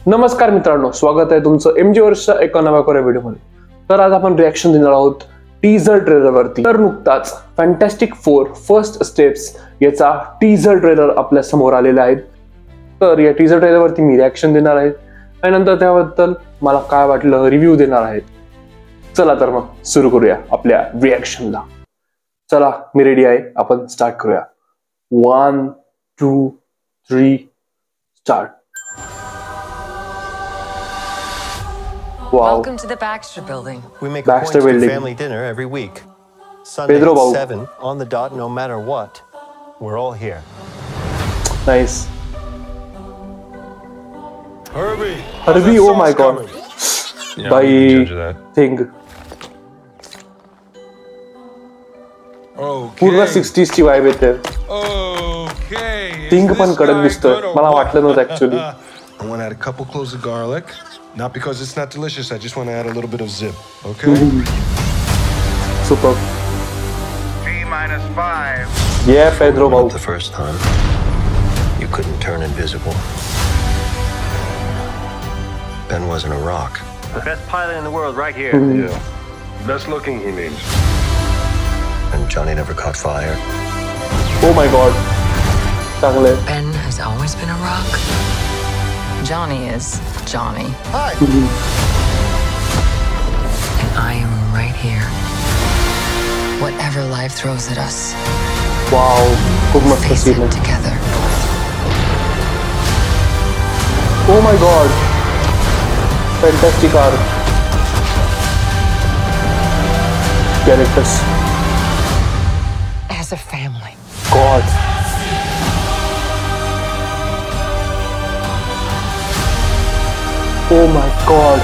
नमस्कार मित्रांनो, स्वागत आहे तुमचं एमजी वर्षच्या एका नव्या व्हिडिओमध्ये। तर आज आपण रिएक्शन देणार आहोत टीजर ट्रेलरवरती। तर नुकताच फॅन्टॅस्टिक 4 फर्स्ट स्टेप्स याचा टीजर ट्रेलर आपल्या समोर आलेला आहे। तर या टीजर ट्रेलरवरती मी रिएक्शन देणार आहे आणि नंतर त्याबद्दल मला काय वाटलं रिव्ह्यू देणार आहे। चला तर मग सुरू करूया आपल्या रिएक्शनला। चला मी रेडी आहे, आपण स्टार्ट करूया। 1 2 3 start. Wow. Welcome to the Baxter Building. We make Baxter a point Building. to family dinner every week. Sunday Pedro at Bau. 7 on the dot, no matter what. We're all here. Nice. Herbie. Herbie, oh my god. Yeah, By we can judge that. thing. पूर्ण 60s ची vibe येते। Okay. Thing पण कडक दिसतं, मला वाटलं नव्हतं actually. I want to add a couple cloves of garlic. Not because it's not delicious, I just want to add a little bit of zip, okay? Super. T-5. Yeah, Pedro Bau. The first time, you couldn't turn invisible. Ben wasn't a rock. The best pilot in the world right here. Yeah. Best looking, he means. And Johnny never caught fire. Oh my god. चांगले। Ben has always been a rock. Johnny is Johnny. Hi. And I am right here. Whatever life throws at us, Wow, खूप मस्त face scene it आहे। together. Oh my god. Fantastic art. Characters. As a family. God. Oh my god.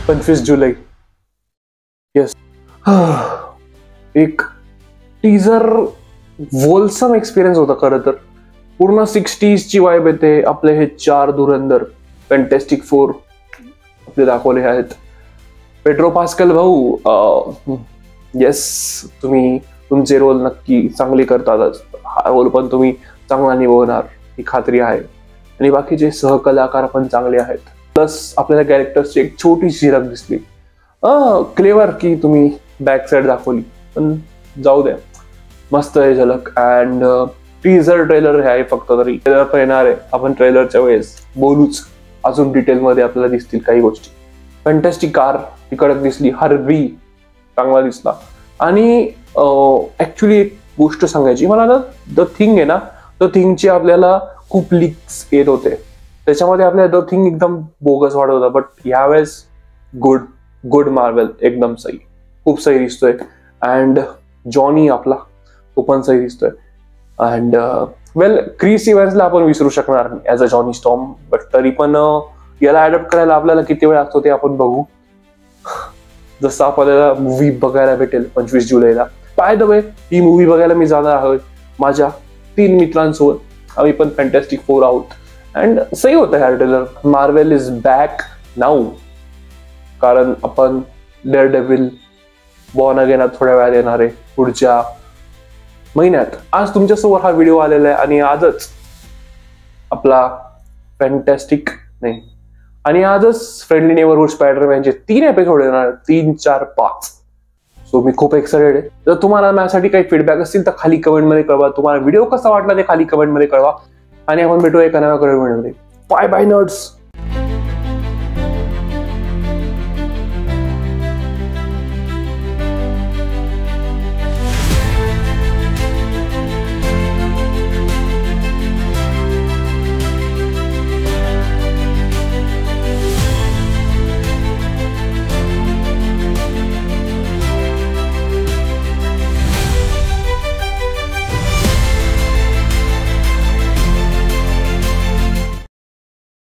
25 July. Yes. एक teaser वोलसम experience होता खरं तर। पूर्ण 60s ची vibe येते। आपले हे 4 धुरंधर फॅन्टॅस्टिक 4 आपले दाखवले आहेत। पेड्रो पास्कल भाऊ, येस, तुम्ही तुमचे रोल नक्की चांगले करतातच। हा रोल पण तुम्ही चांगला निभवणार ही खात्री आहे। आणि बाकीचे सहकलाकार पण चांगले आहेत। प्लस आपल्याला कॅरेक्टर्सची एक छोटीशी झलक दिसली। क्लेवर की तुम्ही बॅक साइड दाखवली, पण जाऊ द्या, मस्त आहे झलक। अँड टीजर ट्रेलर हे आहे फक्त, तरी ट्रेलर पण येणार आहे, आपण ट्रेलरच्या वेळेस बोलूच। अजून डिटेलमध्ये आपल्याला दिसतील काही गोष्टी। फॅन्टॅस्टिक कार ही कडक दिसली। हर्बी चांगला दिसला। आणि ऍक्च्युली एक गोष्ट सांगायची मला ना, द थिंग आहे ना, द थिंगची आपल्याला खूप लीक्स येत होते, त्याच्यामध्ये आपल्याला द थिंग एकदम बोगस वाटत होता। बट यावेळेस गुड मार्वेल एकदम सही, खूप सही दिसतोय। अँड जॉनी आपला तो पण सही दिसतोय। अँड वेल, क्रिस इव्हन्सला आपण विसरू शकणार नाही as a Johnny storm, but तरी पण याला अडॅप्ट करायला आपल्याला किती वेळ लागतो ते आपण बघू, जसं आपल्याला मूवी बघायला भेटेल 25 जुलैला। By the way, he movie बघायला मी जाणार आहोत माझ्या 3 मित्रांसोबत। आम्ही पण फॅन्टॅस्टिक 4 आहोत। अँड सही होतं ह्या trailer. Marvel is back now, कारण आपण डेअरडेव्हिल बॉर्न अगेन थोड्या वेळात येणार आहे पुढच्या महिन्यात। आज तुमच्यासमोर हा व्हिडिओ आलेला आहे आणि आजच आपला फॅन्टॅस्टिक नाही, आणि आजच फ्रेंडली नेबरहूड स्पायडरमॅनचे 3 एपिसोड येणार, 3 4 5। सो मी खूप एक्साइटेड आहे। जर तुम्हाला माझ्यासाठी काही फीडबॅक असतील तर खाली कमेंटमध्ये कळवा। तुम्हाला व्हिडिओ कसा वाटला ते खाली कमेंटमध्ये कळवा। आणि आपण भेटूया एका नव्या व्हिडिओमध्ये। Bye bye nerds.